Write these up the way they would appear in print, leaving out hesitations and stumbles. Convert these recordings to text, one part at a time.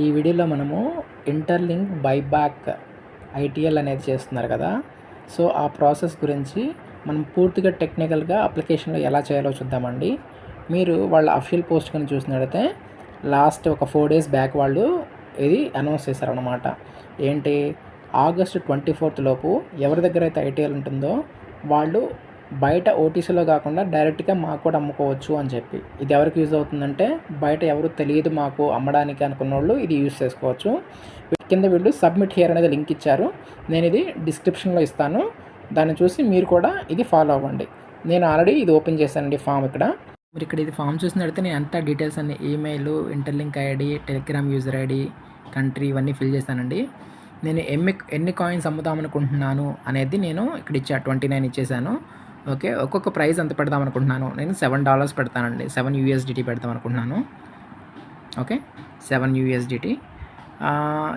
ఈ వీడియోలో మనము ఇంటర్లింక్ బైబ్యాక్ ఐటీఎల్ అనేది చేస్తున్నారు కదా, సో ఆ ప్రాసెస్ గురించి మనం పూర్తిగా టెక్నికల్గా అప్లికేషన్లో ఎలా చేయాలో చూద్దామండి. మీరు వాళ్ళ అఫీషియల్ పోస్ట్ కానీ చూసినట్లయితే లాస్ట్ ఒక 4 days బ్యాక్ వాళ్ళు ఇది అనౌన్స్ చేశారనమాట. ఏంటి, August 24th లోపు ఎవరి దగ్గర అయితే ఐటీఎల్ ఉంటుందో వాళ్ళు బయట ఓటీసీలో కాకుండా డైరెక్ట్గా మాకు కూడా అమ్ముకోవచ్చు అని చెప్పి. ఇది ఎవరికి యూజ్ అవుతుందంటే, బయట ఎవరు తెలియదు మాకు అమ్మడానికి అనుకున్న వాళ్ళు ఇది యూజ్ చేసుకోవచ్చు. కింద వీళ్ళు సబ్మిట్ హియర్ అనేది లింక్ ఇచ్చారు, నేను ఇది డిస్క్రిప్షన్లో ఇస్తాను, దాన్ని చూసి మీరు కూడా ఇది ఫాలో అవ్వండి. నేను ఆల్రెడీ ఇది ఓపెన్ చేశానండి ఫామ్. మీరు ఇక్కడ ఇది ఫామ్ చూసినట్లయితే నేను అంతా డీటెయిల్స్ అన్ని email, interlink ID, Telegram user ID, country ఇవన్నీ ఫిల్ చేశానండి. నేను ఎన్ని కాయిన్స్ అమ్ముదామనుకుంటున్నాను అనేది నేను ఇక్కడ ఇచ్చా, 29 ఇచ్చేసాను. ఓకే, ఒక్కొక్క ప్రైస్ ఎంత పెడదాం అనుకుంటున్నాను, నేను $7 పెడతానండి, 7 USDT పెడదాం అనుకుంటున్నాను. Okay, 7 USDT.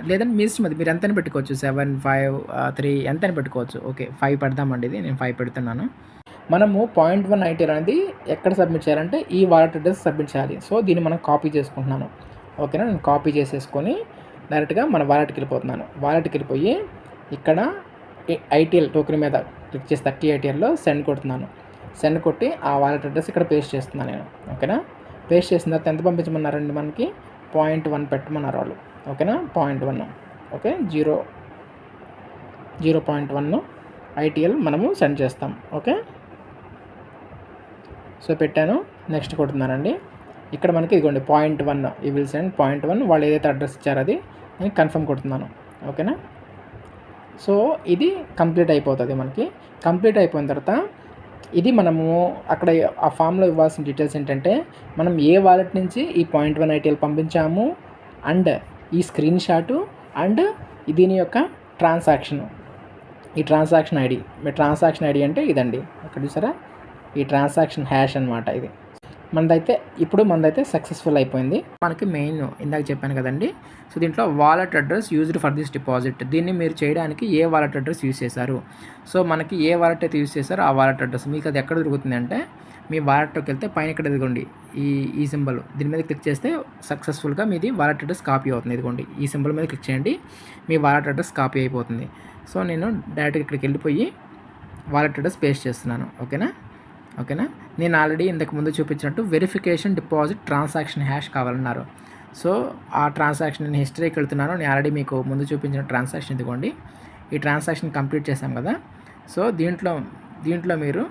లేదంటే మీ ఇష్టం, అది మీరు ఎంతైనా పెట్టుకోవచ్చు, 7, 5, 3 ఎంతైనా పెట్టుకోవచ్చు. ఓకే, 5 పెడదామండి, ఇది నేను 5 పెడుతున్నాను. మనము 0.1 ఐటీఆర్ అనేది ఎక్కడ సబ్మిట్ చేయాలంటే ఈ వాలెట్ అడ్రస్ సబ్మిట్ చేయాలి. సో దీన్ని మనం కాపీ చేసుకుంటున్నాను. ఓకేనా, నేను కాపీ చేసేసుకొని డైరెక్ట్గా మన వాలెట్కి వెళ్ళిపోతున్నాను. వాలెట్కి వెళ్ళిపోయి ఇక్కడ ఐటీఎల్ టోకెన్ మీద క్లిక్ చేసి 30 ఐటీఆర్లో సెండ్ కొడుతున్నాను. సెండ్ కొట్టి ఆ వాలెట్ అడ్రస్ ఇక్కడ పేస్ట్ చేస్తున్నాను నేను. ఓకేనా, పేస్ట్ చేసిన తర్వాత ఎంత పంపించమన్నారండి, మనకి 0.1 పెట్టమన్నారు వాళ్ళు. ఓకేనా, 0.1. ఓకే, 0.1 ఐటీఎల్ మనము సెండ్ చేస్తాం. ఓకే, సో పెట్టాను, నెక్స్ట్ కొడుతున్నానండి. ఇక్కడ మనకి ఇదిగోండి 0.1 ఈ విల్ సెండ్ 0.1, వాళ్ళు ఏదైతే అడ్రస్ ఇచ్చారో అది నేను కన్ఫర్మ్ కొడుతున్నాను. ఓకేనా, సో ఇది కంప్లీట్ అయిపోతుంది. మనకి కంప్లీట్ అయిపోయిన తర్వాత ఇది మనము అక్కడ ఆ ఫామ్లో ఇవ్వాల్సిన డీటెయిల్స్ ఏంటంటే, మనం ఏ వాలెట్ నుంచి ఈ 0.1 ఐటీఎల్ పంపించాము, అండ్ ఈ స్క్రీన్ షాటు, అండ్ దీని యొక్క ట్రాన్సాక్షను, ఈ ట్రాన్సాక్షన్ ఐడి. మీ ట్రాన్సాక్షన్ ఐడి అంటే ఇదండి, అక్కడ చూసారా, ఈ ట్రాన్సాక్షన్ హ్యాష్ అనమాట ఇది. మనదైతే సక్సెస్ఫుల్ అయిపోయింది. మనకి మెయిన్ ఇందాక చెప్పాను కదండి, సో దీంట్లో wallet address used for this deposit, దీన్ని మీరు చేయడానికి ఏ వాలెట్ అడ్రస్ యూజ్ చేశారు. సో మనకి ఏ వాలెట్ అయితే యూజ్ చేశారో ఆ వాలెట్ అడ్రస్ మీకు అది ఎక్కడ దొరుకుతుంది అంటే, మీ వాలెట్లోకి వెళ్తే పైన ఇక్కడ ఇదిగోండి ఈ సింబల్, దీని మీద క్లిక్ చేస్తే సక్సెస్ఫుల్గా మీది వాలెట్ అడ్రస్ కాపీ అవుతుంది. ఇదిగోండి ఈ సింబల్ మీద క్లిక్ చేయండి, మీ వాలెట్ అడ్రస్ కాపీ అయిపోతుంది. సో నేను డైరెక్ట్గా ఇక్కడికి వెళ్ళిపోయి వాలెట్ అడ్రస్ పేస్ట్ చేస్తున్నాను. ఓకేనా, నేను ఆల్రెడీ ఇంతకు ముందు చూపించినట్టు వెరిఫికేషన్ డిపాజిట్ ట్రాన్సాక్షన్ హ్యాష్ కావాలన్నారు. సో ఆ ట్రాన్సాక్షన్ నేను హిస్టరీకి వెళ్తున్నాను. నేను ఆల్రెడీ మీకు ముందు చూపించిన ట్రాన్సాక్షన్ ఇదిగోండి, ఈ ట్రాన్సాక్షన్ కంప్లీట్ చేశాం కదా. సో దీంట్లో మీరు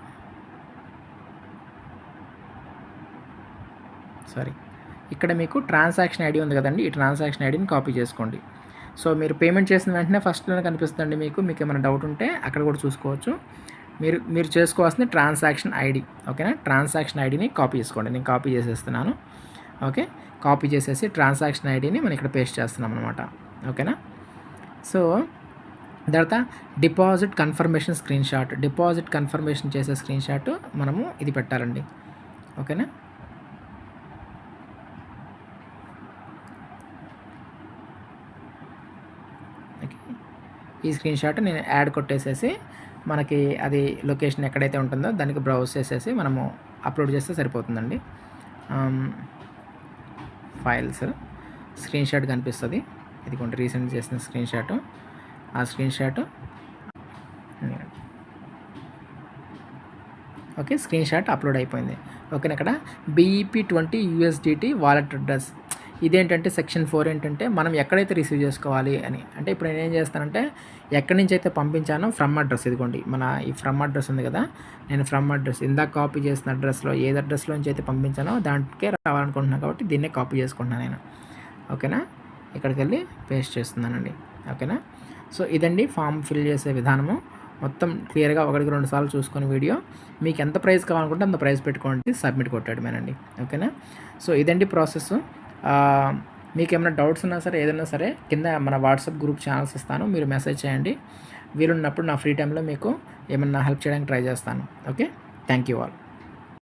ఇక్కడ మీకు ట్రాన్సాక్షన్ ఐడి ఉంది కదండి, ఈ ట్రాన్సాక్షన్ ఐడిని కాపీ చేసుకోండి. సో మీరు పేమెంట్ చేసిన వెంటనే ఫస్ట్లోనే కనిపిస్తుందండి, మీకు ఏమైనా డౌట్ ఉంటే అక్కడ కూడా చూసుకోవచ్చు. మీరు చేసుకోవాల్సింది ట్రాన్సాక్షన్ ఐడి. ఓకేనా, ట్రాన్సాక్షన్ ఐడిని కాపీ చేసుకోండి. నేను కాపీ చేసేస్తున్నాను. ఓకే, కాపీ చేసేసి ట్రాన్సాక్షన్ ఐడిని మనం ఇక్కడ పేస్ట్ చేస్తున్నాం అనమాట. ఓకేనా, సో తర్వాత deposit confirmation screen shot, deposit confirmation చేసే స్క్రీన్ షాట్ మనము ఇది పెట్టాలండి. ఓకేనా, ఈ స్క్రీన్ షాట్ నేను యాడ్ కొట్టేసేసి మనకి అది లొకేషన్ ఎక్కడైతే ఉంటుందో దానికి బ్రౌజ్ చేసేసి మనము అప్లోడ్ చేస్తే సరిపోతుందండి. ఫైల్స్ స్క్రీన్ షాట్ కనిపిస్తుంది, ఇది కొంచెం రీసెంట్ చేసిన స్క్రీన్ షాటు. ఆ screen shot okay, screen shot upload అయిపోయింది. ఓకే, ఇక్కడ BEP20 USDT వాలెట్ అడ్రస్. ఇదేంటంటే సెక్షన్ 4 ఏంటంటే, మనం ఎక్కడైతే రిసీవ్ చేసుకోవాలి అని. అంటే ఇప్పుడు నేను ఏం చేస్తానంటే, ఎక్కడి నుంచి అయితే పంపించానో ఫ్రమ్ అడ్రస్, ఇదిగోండి మన ఈ ఫ్రమ్ అడ్రస్ ఉంది కదా, నేను ఫ్రమ్ అడ్రస్ ఇందాక కాపీ చేసిన అడ్రస్లో ఏది అడ్రస్లో నుంచి అయితే పంపించానో దానికే రావాలనుకుంటున్నాను కాబట్టి దీన్నే కాపీ చేసుకుంటున్నాను నేను. ఓకేనా, ఇక్కడికి వెళ్ళి పేస్ట్ చేస్తున్నానండి. ఓకేనా, సో ఇదండి ఫామ్ ఫిల్ చేసే విధానము. మొత్తం క్లియర్గా 1-2 సార్లు చూసుకొని వీడియో, మీకు ఎంత ప్రైస్ కావాలనుకుంటే అంత ప్రైస్ పెట్టుకోండి, సబ్మిట్ కొట్టడమేనండి. ఓకేనా, సో ఇదండి ప్రాసెస్. మీకు ఏమైనా డౌట్స్ ఉన్నా సరే, ఏదైనా సరే కింద మన వాట్సాప్ గ్రూప్ ఛానల్స్ ఇస్తాను, మీరు మెసేజ్ చేయండి. వీలున్నప్పుడు నా ఫ్రీ టైంలో మీకు ఏమన్నా హెల్ప్ చేయడానికి ట్రై చేస్తాను. Okay, thank you all.